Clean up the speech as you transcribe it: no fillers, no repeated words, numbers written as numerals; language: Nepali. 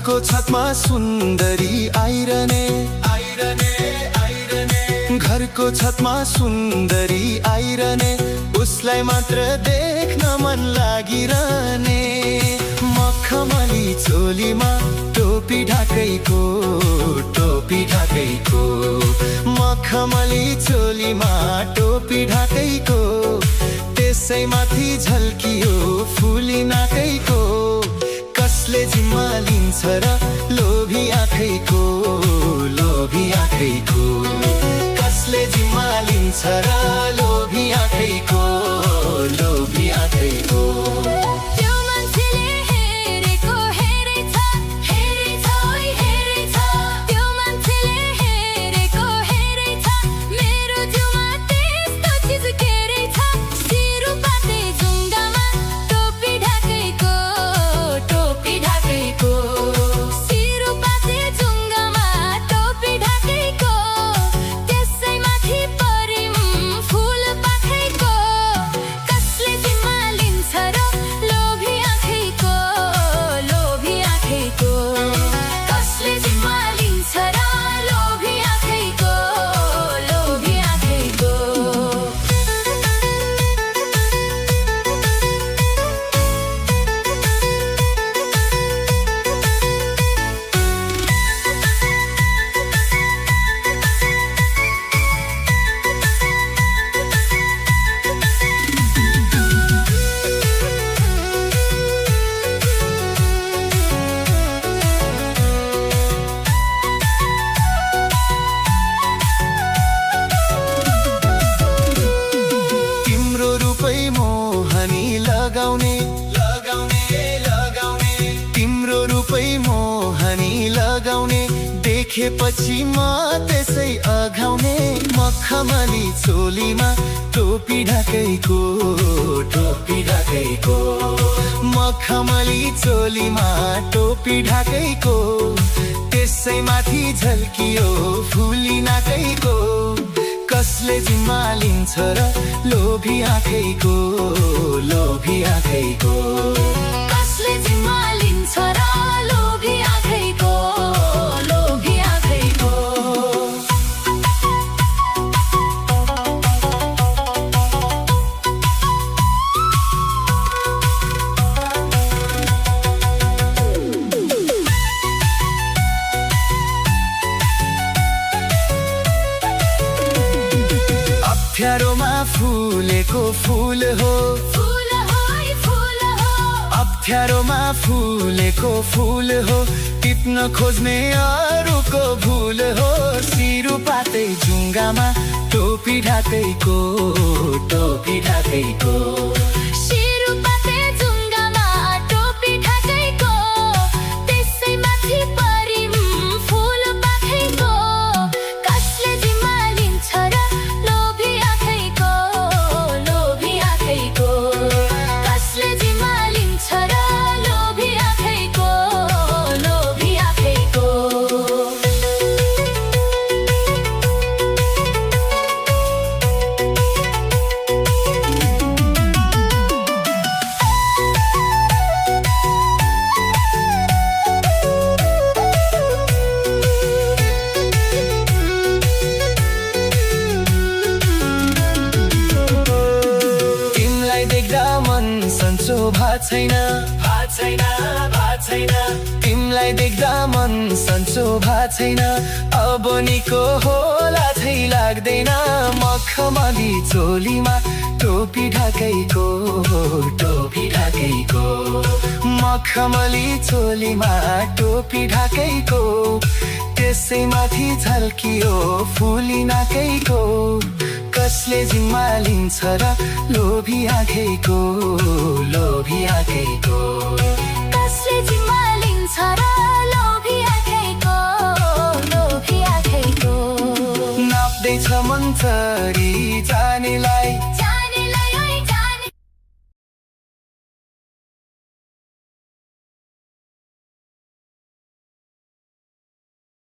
घरको छतमा सुन्दरी आइरहने घरको छतमा सुन्दरी आइरहने उसलाई मात्र देख्न मन लागिरहने मखमली चोलीमा टोपी ढाकैको मखमली चोलीमा टोपी ढाकैको त्यसैमाथि झल्कियो फुली नाकैको कसले जिम्मा लिन्छ र लोभी आँखैको कसले जिम्मा लिन्छ र लोभी आँखैको तिम्रो रूपै मोहनी लगाउने देखेपछि म त्यसै अघाउने मखमली चोलीमा टोपी ढाकैको मखमली चोलीमा टोपी ढाकैको त्यसैमाथि झल्कियो फुली नाकैको कसले जिम्मा लिन्छ र लोभी आँखैको कसले जिम्मा लिन्छ र लोभी आँखैको अप्ठ्यारोमा फुलेको फुल हो अप्ठ्यारोमा फुलेको फुल हो टिप्न खोज्ने अरूको भुल हो सिरुपातै जुङ्गामा टोपी ढाकैको तिमलाई देख्दा मन सन्चो भा छैन अब निको होला झै लाग्दैन मखमली चोलीमा टोपी ढाकैको मखमली चोलीमा टोपी ढाकैको त्यसैमाथि झल्कियो फुली नाकैको कसले जिम्मा लिन्छ र लोभी आँखैको कसले जिम्मा लिन्छ र लोभी आँखैको नाप्दैछ मन्तरी जानेलाई